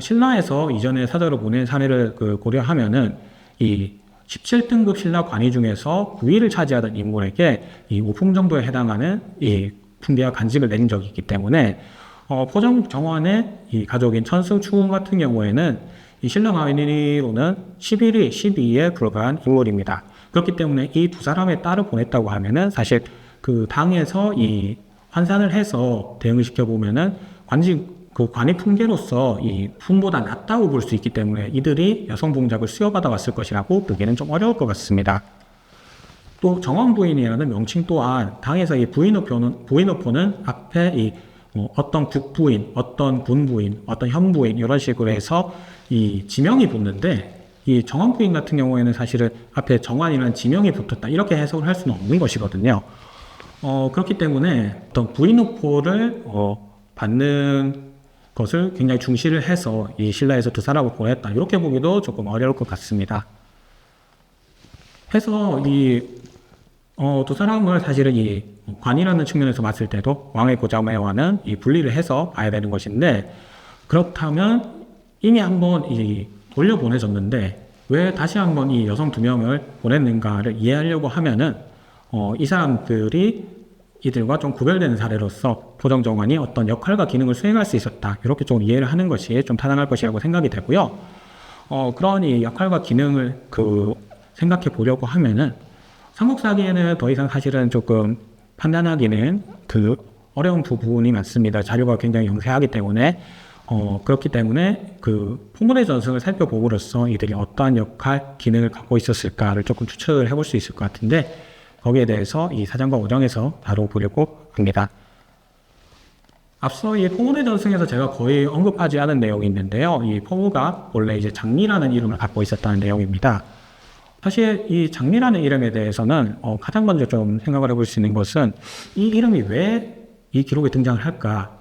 신라에서 이전에 사절을 보낸 사례를 고려하면은 이 17등급 신라 관위 중에서 9위를 차지하던 인물에게 이 5품 정도에 해당하는 풍계와 간직을 내린 적이 있기 때문에 포정 정원의 이 가족인 천승 추궁 같은 경우에는 이 신라 마인으로는 11위, 12위에 불과한 인물입니다. 그렇기 때문에 이 두 사람의 딸을 보냈다고 하면은 사실 그 당에서 이 환산을 해서 대응을 시켜보면은 관이 풍계로서 이 품보다 낫다고 볼 수 있기 때문에 이들이 여성 봉작을 수여받아 왔을 것이라고 보기에는 좀 어려울 것 같습니다. 또 정원 부인이라는 명칭 또한 당에서 이 부인호포는 앞에 이 어떤 국부인, 어떤 군부인, 어떤 현부인 이런 식으로 해서 이 지명이 붙는데 이 정원 부인 같은 경우에는 사실은 앞에 정환이라는 지명이 붙었다 이렇게 해석을 할 수는 없는 것이거든요. 그렇기 때문에 어떤 부인호포를 받는 것을 굉장히 중시를 해서 이 신라에서 두 사람을 보냈다 이렇게 보기도 조금 어려울 것 같습니다. 해서 이 두 사람을 사실은 이 관이라는 측면에서 봤을 때도 왕의 고자매와는 이 분리를 해서 봐야 되는 것인데 그렇다면 이미 한번 이 돌려보내졌는데 왜 다시 한번 이 여성 두 명을 보냈는가를 이해하려고 하면은 이 사람들이 이들과 좀 구별되는 사례로서 포정정원이 어떤 역할과 기능을 수행할 수 있었다 이렇게 좀 이해를 하는 것이 좀 타당할 것이라고 생각이 되고요. 그런 이 역할과 기능을 생각해 보려고 하면은 삼국사기에는 더 이상 사실은 조금 판단하기는 어려운 부분이 많습니다. 자료가 굉장히 영세하기 때문에 그렇기 때문에 포문의 전승을 살펴보므로써 이들이 어떠한 역할, 기능을 갖고 있었을까를 조금 추측을 해볼 수 있을 것 같은데 거기에 대해서 이 사전과 오정에서 다뤄보려고 합니다. 앞서 이 포문의 전승에서 제가 거의 언급하지 않은 내용이 있는데요. 이 포무가 원래 이제 장리라는 이름을 갖고 있었다는 내용입니다. 사실 이 장리라는 이름에 대해서는 가장 먼저 좀 생각을 해볼 수 있는 것은 이 이름이 왜 이 기록에 등장을 할까?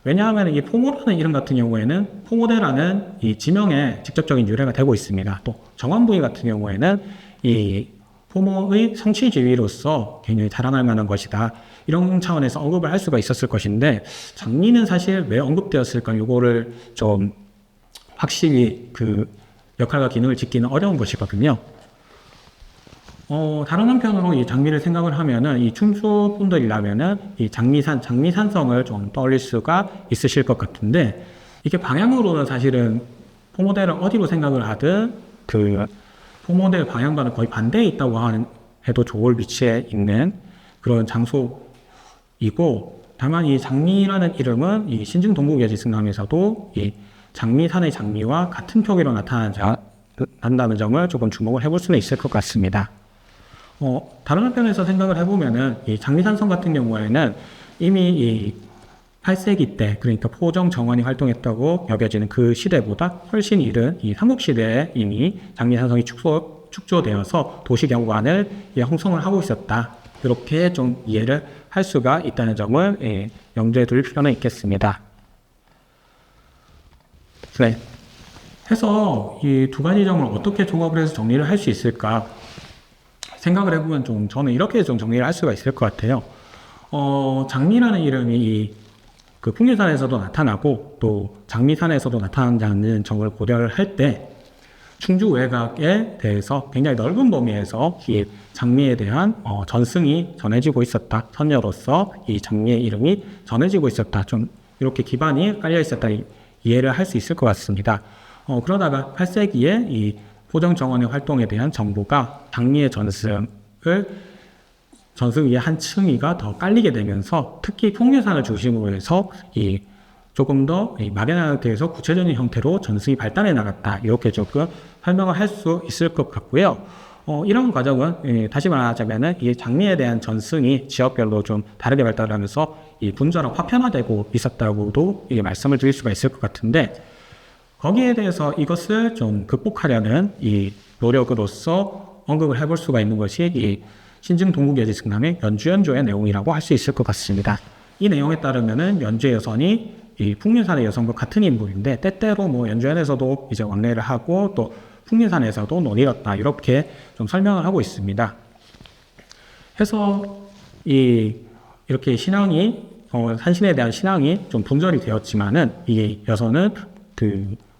왜냐하면 이 포모라는 이름 같은 경우에는 포모대라는 이 지명에 직접적인 유래가 되고 있습니다. 또 정원부인 같은 경우에는 이 포모의 성취지위로서 굉장히 자랑할 만한 것이다. 이런 차원에서 언급을 할 수가 있었을 것인데 장리는 사실 왜 언급되었을까? 이거를 좀 확실히 역할과 기능을 짓기는 어려운 것이거든요. 다른 한편으로 이 장미를 생각을 하면은 이 충주 분들이라면은 이 장미산성을 좀 떠올릴 수가 있으실 것 같은데 이게 방향으로는 사실은 포모대를 어디로 생각을 하든 포모대 방향과는 거의 반대에 있다고 해도 좋을 위치에 있는 그런 장소이고 다만 이 장미라는 이름은 이 신증 동국예지승남에서도 이 장미산의 장미와 같은 표기로 나타난다는 점을 조금 주목을 해볼 수는 있을 것 같습니다. 다른 한편에서 생각을 해보면은 이 장미산성 같은 경우에는 이미 이 8세기 때 그러니까 포정 정원이 활동했다고 여겨지는 그 시대보다 훨씬 이른 이 삼국시대에 이미 장미산성이 축조되어서 도시경관을 형성을 하고 있었다. 이렇게 좀 이해를 할 수가 있다는 점을 염두에 둘 필요는 있겠습니다. 네. 해서 이 두 가지 점을 어떻게 종합을 해서 정리를 할 수 있을까? 생각을 해보면 저는 이렇게 좀 정리를 할 수가 있을 것 같아요. 장미라는 이름이 풍류산에서도 나타나고 또 장미산에서도 나타난다는 점을 고려를 할 때 충주 외곽에 대해서 굉장히 넓은 범위에서 이 장미에 대한 전승이 전해지고 있었다. 선녀로서 이 장미의 이름이 전해지고 있었다. 좀 이렇게 기반이 깔려 있었다. 이해를 할 수 있을 것 같습니다. 그러다가 8세기에 이 포정정원의 활동에 대한 정보가 장미의 전승 위에 한 층위가 더 깔리게 되면서 특히 풍류산을 중심으로 해서 조금 더 막연한 상태에서 구체적인 형태로 전승이 발달해 나갔다. 이렇게 조금 설명을 할 수 있을 것 같고요. 이런 과정은 다시 말하자면 이 장미에 대한 전승이 지역별로 좀 다르게 발달하면서 이 분자로 파편화되고 있었다고도 말씀을 드릴 수가 있을 것 같은데 거기에 대해서 이것을 좀 극복하려는 이 노력으로서 언급을 해볼 수가 있는 것이 이 신증 동국예지승남의 연주연조의 내용이라고 할 수 있을 것 같습니다. 이 내용에 따르면은 연주의 여선이 이 풍류산의 여성과 같은 인물인데 때때로 연주연에서도 이제 왕래를 하고 또 풍류산에서도 논의었다 이렇게 좀 설명을 하고 있습니다. 해서 이렇게 신앙이 산신에 대한 신앙이 좀 분절이 되었지만은 이 여선은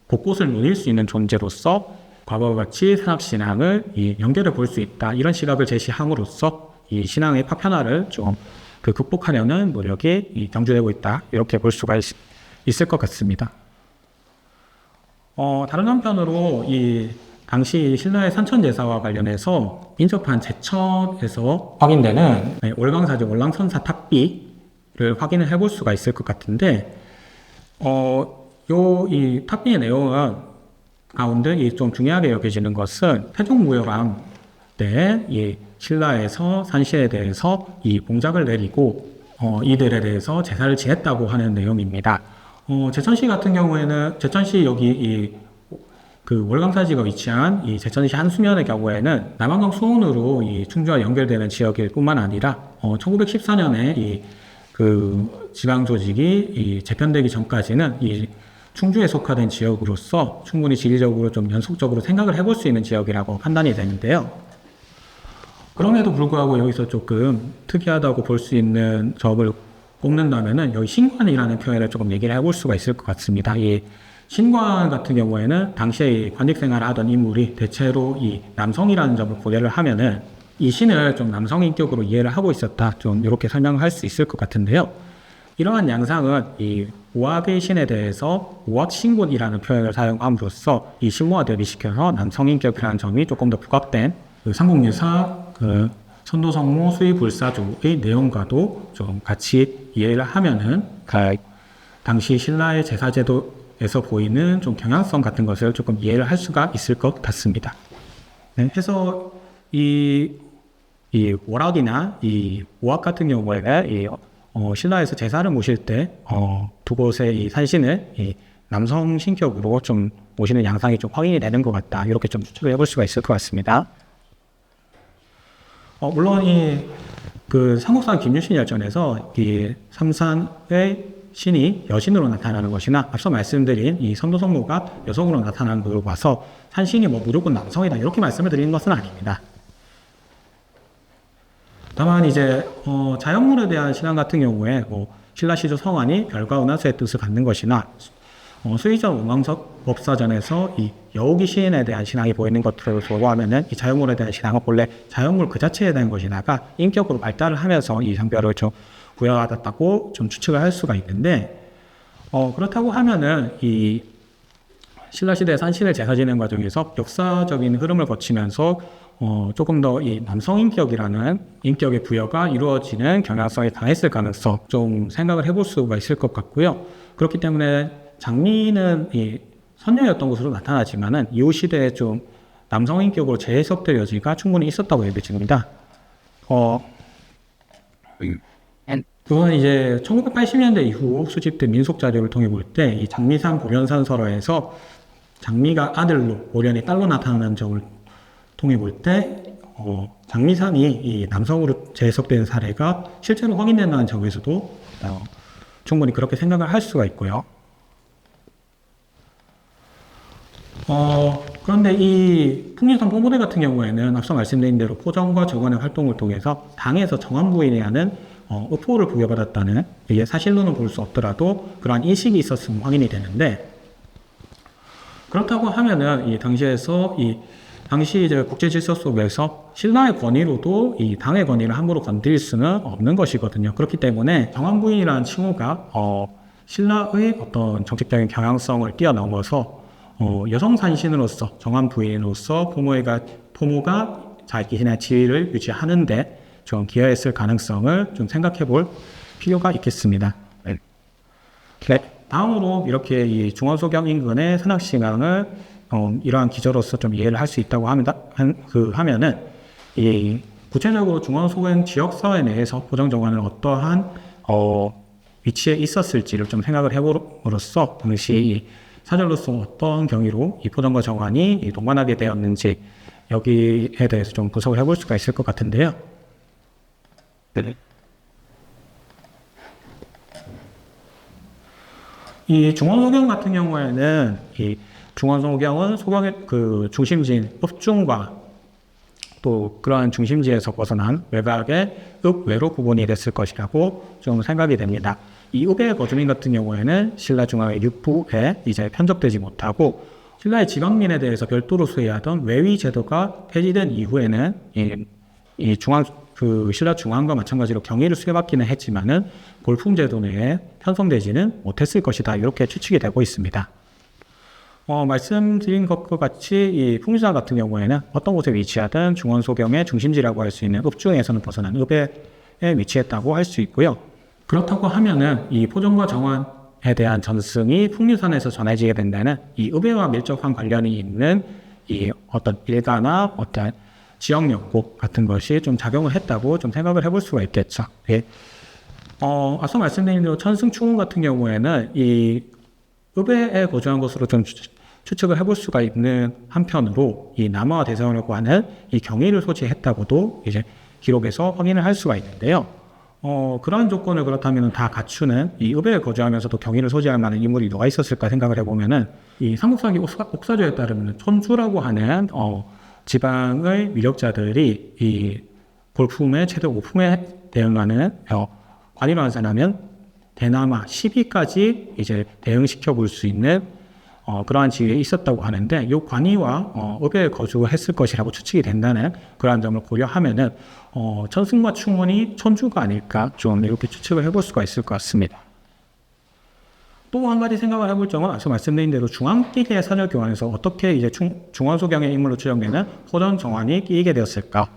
곳곳을 누릴 수 있는 존재로서 과거와 같이 산악신앙을 연결해 볼 수 있다. 이런 시각을 제시함으로써 이 신앙의 파편화를 좀 그 극복하려는 노력이 경주되고 있다. 이렇게 볼 수가 있을 것 같습니다. 다른 한편으로 이 당시 신라의 산천제사와 관련해서 인접한 제천에서 확인되는 월광사지 월광선사 탑비를 확인을 해볼 수가 있을 것 같은데, 이 탑비의 내용은 가운데 좀 중요하게 여겨지는 것은 태종무협왕 때 이 신라에서 산시에 대해서 이 봉작을 내리고 이들에 대해서 제사를 지냈다고 하는 내용입니다. 제천시 같은 경우에는 제천시 여기 그 월광사지가 위치한 이 제천시 한수면의 경우에는 남한강 수원으로 이 충주와 연결되는 지역일 뿐만 아니라 1914년에 그 지방 조직이 재편되기 전까지는 이 충주에 속하된 지역으로서 충분히 지리적으로 좀 연속적으로 생각을 해볼 수 있는 지역이라고 판단이 되는데요. 그럼에도 불구하고 여기서 조금 특이하다고 볼 수 있는 점을 꼽는다면은 여기 신관이라는 표현을 조금 얘기를 해볼 수가 있을 것 같습니다. 이 신관 같은 경우에는 당시에 관직 생활을 하던 인물이 대체로 이 남성이라는 점을 고려를 하면은 이 신을 좀 남성 인격으로 이해를 하고 있었다. 좀 이렇게 설명을 할 수 있을 것 같은데요. 이러한 양상은 이 오학의 신에 대해서 오학신군이라는 표현을 사용함으로써 이 신무화 대비시켜서 남성 인격이라는 점이 조금 더 부각된 그 삼국유사 그 선도성모 수의불사조의 내용과도 좀 같이 이해를 하면은 당시 신라의 제사제도에서 보이는 좀 경향성 같은 것을 조금 이해를 할 수가 있을 것 같습니다. 네, 해서 이 월학이나 이 오학 같은 경우에는 신라에서 제사를 모실 때 두 곳의 이 산신을 남성 신격으로 좀 모시는 양상이 좀 확인이 되는 것 같다. 이렇게 좀 추측을 해볼 수가 있을 것 같습니다. 물론 그 삼국사 김유신 열전에서 이 삼산의 신이 여신으로 나타나는 것이나 앞서 말씀드린 이 선도성모가 여성으로 나타나는 것으로 봐서 산신이 무조건 남성이다 이렇게 말씀을 드리는 것은 아닙니다. 다만 이제 자연물에 대한 신앙 같은 경우에 신라 시조 성환이 별과 은하수의 뜻을 갖는 것이나 수의전 우망석 법사전에서 이 여우기 시인에 대한 신앙이 보이는 것들을 보고하면은 이 자연물에 대한 신앙은 본래 자연물 그 자체에 대한 것이다가 인격으로 발달을 하면서 이 성별을 좀 부여받았다고 좀 추측을 할 수가 있는데, 그렇다고 하면은 이 신라 시대 산신을 제사 지내는 과정에서 역사적인 흐름을 거치면서 조금 더 이 남성 인격이라는 인격의 부여가 이루어지는 경향성이 강했을 가능성 좀 생각을 해볼 수가 있을 것 같고요. 그렇기 때문에 장미는 이 선녀였던 것으로 나타나지만은 이후 시대에 좀 남성 인격으로 재해석될 여지가 충분히 있었다고 여겨집니다. 그건 이제 1980년대 이후 수집된 민속 자료를 통해 볼 때 이 장미산 보련산 설화에서 장미가 아들로 보련이 딸로 나타나는 점을 통해 볼 때 장미산이 이 남성으로 재해석된 사례가 실제로 확인된다는 점에서도 충분히 그렇게 생각을 할 수가 있고요. 그런데 이 풍림산 포모대 같은 경우에는 앞서 말씀드린 대로 포정과 정원의 활동을 통해서 당에서 정원부인이라는 의포를 부여받았다는, 이게 사실로는 볼 수 없더라도 그러한 인식이 있었으면 확인이 되는데, 그렇다고 하면은 이 당시 이제 국제 질서 속에서 신라의 권위로도 이 당의 권위를 함부로 건드릴 수는 없는 것이거든요. 그렇기 때문에 정원부인이라는 칭호가 신라의 어떤 정책적인 경향성을 뛰어넘어서 여성 산신으로서 정한 부인으로서 포모가 자기의 지위를 유지하는데 좀 기여했을 가능성을 좀 생각해 볼 필요가 있겠습니다. 네. 다음으로 이렇게 이 중원소경 인근의 산악신앙을 이러한 기저로서 좀 이해를 할 수 있다고 하면은 이 구체적으로 중원소경 지역사회 내에서 포정정원은 어떠한 위치에 있었을지를 좀 생각을 해봄으로써 당시 사절로서 어떤 경위로 이 포정과 정환이 동반하게 되었는지 여기에 대해서 좀 분석을 해볼 수가 있을 것 같은데요. 네. 이 중원소경 같은 경우에는 이 중원소경은 소경의 그 중심지인 읍중과 또 그러한 중심지에서 벗어난 외곽의 읍외로 구분이 됐을 것이라고 좀 생각이 됩니다. 이 읍의 거주민 같은 경우에는 신라 중앙의 육부에 이제 편접되지 못하고 신라의 지방민에 대해서 별도로 수행하던 외위 제도가 폐지된 이후에는 이 중앙 그 신라 중앙과 마찬가지로 경위를 수여받기는 했지만은 골풍제도 내에 편성되지는 못했을 것이다. 이렇게 추측이 되고 있습니다. 말씀드린 것과 같이 이 풍신사 같은 경우에는 어떤 곳에 위치하든 중원소경의 중심지라고 할 수 있는 읍중에서는 벗어난 읍에 위치했다고 할 수 있고요. 그렇다고 하면은 이 포정과 정원에 대한 전승이 풍류산에서 전해지게 된다는 이 읍에와 밀접한 관련이 있는 이 어떤 일가나 어떤 지역 연고 같은 것이 좀 작용을 했다고 좀 생각을 해볼 수가 있겠죠. 예. 앞서 말씀드린 대로 천승충원 같은 경우에는 이 읍에 거주한 것으로 좀 추측을 해볼 수가 있는 한편으로 이 남아와 대서원이라고 하는 이 경위를 소지했다고도 이제 기록에서 확인을 할 수가 있는데요. 그러한 조건을 그렇다면 다 갖추는 이 읍에 거주하면서도 경위를 소지할 만한 인물이 누가 있었을까 생각을 해보면은 이 삼국사기 옥사조에 따르면 촌주라고 하는 지방의 위력자들이 이 골품의 최대 5품에 대응하는 관이로 한사람은 대남아 10위까지 이제 대응시켜 볼 수 있는 그러한 지위에 있었다고 하는데 이 관이와 읍에 거주했을 것이라고 추측이 된다는 그러한 점을 고려하면은 천승과 충원이 천주가 아닐까 좀 이렇게 추측을 해볼 수가 있을 것 같습니다. 또 한 가지 생각을 해볼 점은 앞서 말씀드린 대로 중앙기계 선열 교환에서 어떻게 이제 중원소경의 인물로 추정되는 호전 정환이 끼이게 되었을까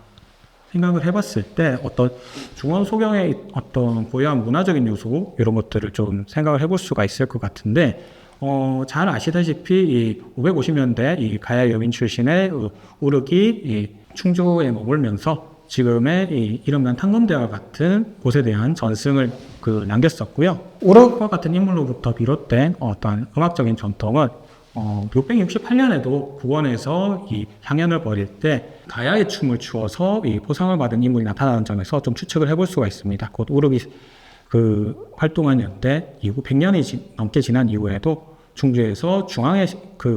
생각을 해봤을 때 어떤 중원소경의 어떤 고유한 문화적인 요소 이런 것들을 좀 생각을 해볼 수가 있을 것 같은데 잘 아시다시피 이 550년대 이 가야 여민 출신의 우르기 이 충주에 머물면서 지금의 이 이름난 탕검대와 같은 곳에 대한 전승을 남겼었고요. 우르과 같은 인물로부터 비롯된 어떤 음악적인 전통은 668년에도 국원에서 이 향연을 벌일 때 가야의 춤을 추어서 이 포상을 받은 인물이 나타나는 점에서 좀 추측을 해볼 수가 있습니다. 곧 우르기 활동한 연대 이후 100년이 넘게 지난 이후에도 충주에서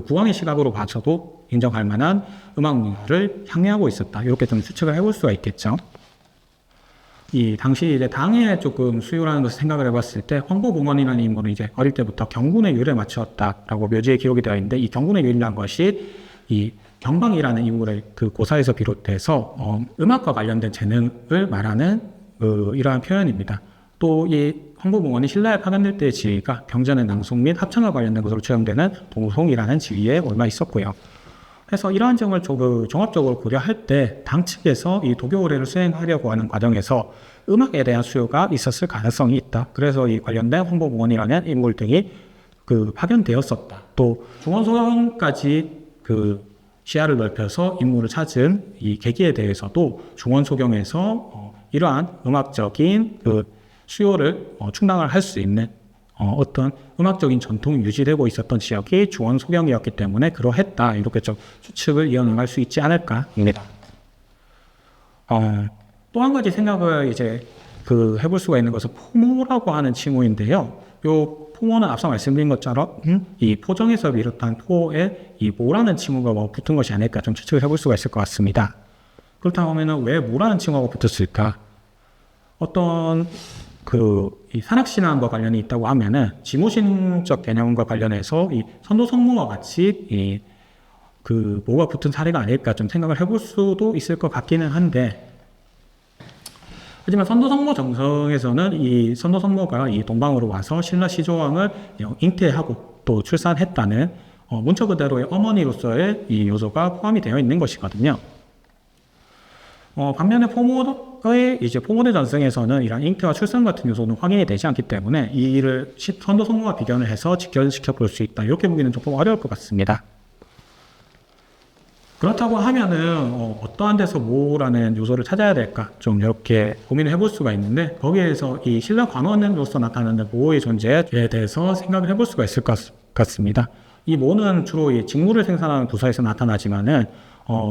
국왕의 시각으로 봐서도 인정할 만한 음악 문화를 향유하고 있었다. 이렇게 좀 추측을 해볼 수가 있겠죠. 이 당시 이제 당에 조금 수요라는 것을 생각을 해봤을 때 황보봉원이라는 인물은 이제 어릴 때부터 경군의 율에 맞추었다라고 묘지에 기록이 되어 있는데 이 경군의 율이라는 것이 이 경방이라는 인물의 고사에서 비롯돼서 음악과 관련된 재능을 말하는 이러한 표현입니다. 또 이 황보봉원이 신라에 파견될 때의 지위가 병전의 낭송 및 합창과 관련된 것으로 추정되는 동송이라는 지위에 올라 있었고요. 그래서 이러한 점을 종합적으로 고려할 때 당 측에서 이 도교 의례를 수행하려고 하는 과정에서 음악에 대한 수요가 있었을 가능성이 있다. 그래서 이 관련된 황보봉원이라는 인물 등이 파견되었었다. 또 중원소경까지 시야를 넓혀서 인물을 찾은 이 계기에 대해서도 중원소경에서 이러한 음악적인 수요를 충당을 할 수 있는 어떤 음악적인 전통이 유지되고 있었던 지역이 중원소경이었기 때문에 그러했다. 이렇게 좀 추측을 이어나갈 수 있지 않을까입니다. 또 한 가지 생각을 이제 해볼 수가 있는 것은 포모라고 하는 칭호인데요. 요 포모는 앞서 말씀드린 것처럼 이 포정에서 비롯한 포에 이 모라는 칭호가 붙은 것이 아닐까 좀 추측을 해볼 수가 있을 것 같습니다. 그렇다면 왜 모라는 칭호가 붙었을까? 어떤 이 산악신앙과 관련이 있다고 하면은 지모신적 개념과 관련해서 이 선도성모와 같이 모가 붙은 사례가 아닐까 좀 생각을 해볼 수도 있을 것 같기는 한데, 하지만 선도성모 정성에서는 이 선도성모가 이 동방으로 와서 신라 시조왕을 잉태하고 또 출산했다는 문처 그대로의 어머니로서의 이 요소가 포함이 되어 있는 것이거든요. 반면에 포모대 전승에서는 이런 잉태와 출산 같은 요소는 확인이 되지 않기 때문에 이 일을 선도성모와 비교를 해서 직결시켜 볼 수 있다. 이렇게 보기는 조금 어려울 것 같습니다. 그렇다고 하면은 어떠한 데서 모라는 요소를 찾아야 될까 좀 이렇게 고민을 해볼 수가 있는데, 거기에서 이 신라 관원으로서 나타나는 모의 존재에 대해서 생각을 해볼 수가 있을 것 같습니다. 이 모는 주로 이 직무를 생산하는 부서에서 나타나지만은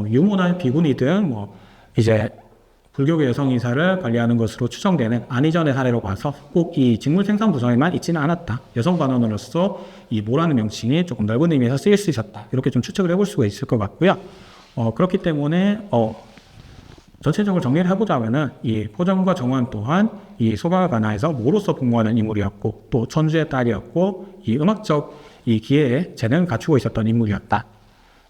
유모나 비군이든 이제 불교계 여성이사를 관리하는 것으로 추정되는 안희전의 사례로 봐서 꼭 이 직물 생산 부서에만 있지는 않았다. 여성 관원으로서 이 모라는 명칭이 조금 넓은 의미에서 쓰일 수 있었다. 이렇게 좀 추측을 해볼 수가 있을 것 같고요. 그렇기 때문에 전체적으로 정리를 해보자면은 이 포정과 정환 또한 이 소가 관하에서 모로서 복무하는 인물이었고, 또 천주의 딸이었고, 이 음악적 이 기회에 재능을 갖추고 있었던 인물이었다.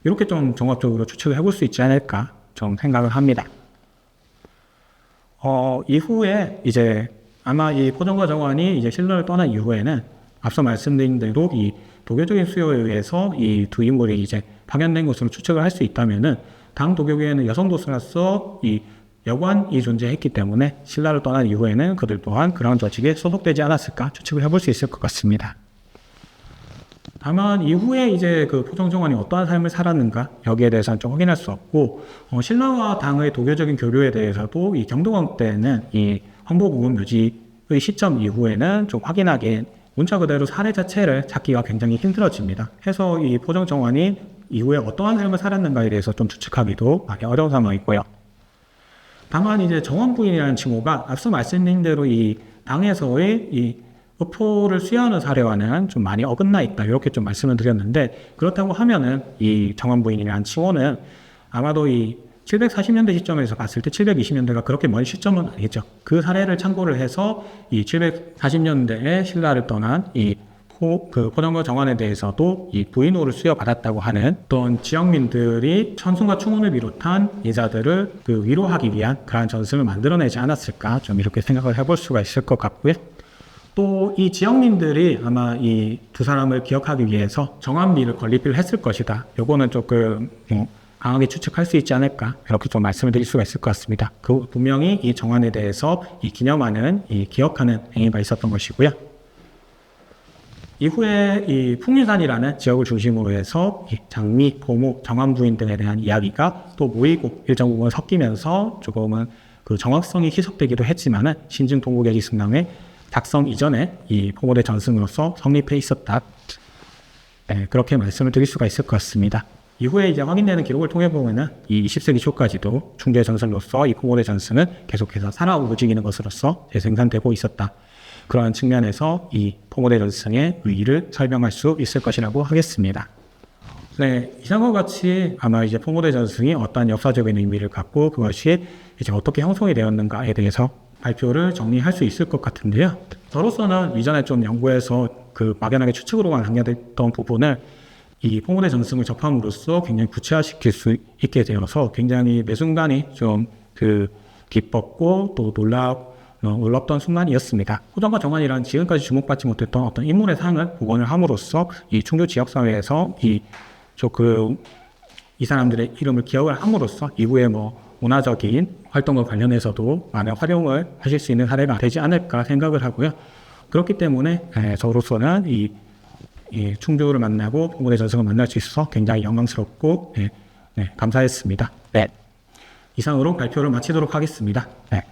이렇게 좀 종합적으로 추측을 해볼 수 있지 않을까 좀 생각을 합니다. 이후에 이제 아마 이 포정과 정환이 이제 신라를 떠난 이후에는 앞서 말씀드린 대로 이 도교적인 수요에 의해서 이 두 인물이 이제 파견된 것으로 추측을 할 수 있다면은 당 도교계에는 여성 도수로서 이 여관이 존재했기 때문에 신라를 떠난 이후에는 그들 또한 그러한 조직에 소속되지 않았을까 추측을 해볼 수 있을 것 같습니다. 다만 이후에 이제 그 포정정환이 어떠한 삶을 살았는가 여기에 대해서는 좀 확인할 수 없고 신라와 당의 도교적인 교류에 대해서도 이 경동왕 때는 이 황보부분 묘지의 시점 이후에는 좀 확인하기 문자 그대로 사례 자체를 찾기가 굉장히 힘들어집니다. 해서 이 포정정환이 이후에 어떠한 삶을 살았는가에 대해서 좀 추측하기도 많이 어려운 상황이고요. 다만 이제 정원 부인이라는 칭호가 앞서 말씀드린 대로 이 당에서의 이 의포를 수여하는 사례와는 좀 많이 어긋나 있다 이렇게 좀 말씀을 드렸는데 그렇다고 하면은 이 정원 부인이라는 칭호는 아마도 이 740년대 시점에서 봤을 때 720년대가 그렇게 먼 시점은 아니죠. 그 사례를 참고를 해서 이 740년대에 신라를 떠난 이 포정과 정환에 대해서도 이 부인호를 수여받았다고 하는 어떤 지역민들이 천순과 충원을 비롯한 인사들을 그 위로하기 위한 그러한 전승을 만들어내지 않았을까 좀 이렇게 생각을 해볼 수가 있을 것 같고요. 또 이 지역민들이 아마 이 두 사람을 기억하기 위해서 정환비를 건립을 했을 것이다. 요거는 조금 강하게 추측할 수 있지 않을까 이렇게 좀 말씀을 드릴 수가 있을 것 같습니다. 그 분명히 이 정환에 대해서 이 기념하는 이 기억하는 행위가 있었던 것이고요. 이후에 이 풍류산이라는 지역을 중심으로 해서 장미, 보무, 정환 부인 등에 대한 이야기가 또 모이고 일정 부분 섞이면서 조금은 그 정확성이 희석되기도 했지만은 신증 동국의 기승남의 작성 이전에 이 포고대 전승으로서 성립해 있었다. 네, 그렇게 말씀을 드릴 수가 있을 것 같습니다. 이후에 이제 확인되는 기록을 통해 보면은 이 20세기 초까지도 충주의 전승으로서 이 포고대 전승은 계속해서 살아 움직이는 것으로서 재생산되고 있었다. 그러한 측면에서 이 포고대 전승의 의의를 설명할 수 있을 것이라고 하겠습니다. 네, 이상과 같이 아마 이제 포고대 전승이 어떠한 역사적인 의미를 갖고 그것이 이제 어떻게 형성이 되었는가에 대해서 발표를 정리할 수 있을 것 같은데요. 저로서는 이전에 좀 연구해서 그 막연하게 추측으로만 남겨뒀던 부분을 이 포고대 전승을 접함으로써 굉장히 구체화시킬 수 있게 되어서 굉장히 매 순간이 좀 그 기뻤고 또 놀랍던 순간이었습니다. 포정과 정환이라는 지금까지 주목받지 못했던 어떤 인물의 상을 복원을 함으로써 이 충주 지역사회에서 이 사람들의 이름을 기억을 함으로써 이후에 문화적인 활동과 관련해서도 많은 활용을 하실 수 있는 사례가 되지 않을까 생각을 하고요. 그렇기 때문에 저로서는 이 충주를 만나고 포고대 전승을 만날 수 있어서 굉장히 영광스럽고 감사했습니다. 네. 이상으로 발표를 마치도록 하겠습니다. 네.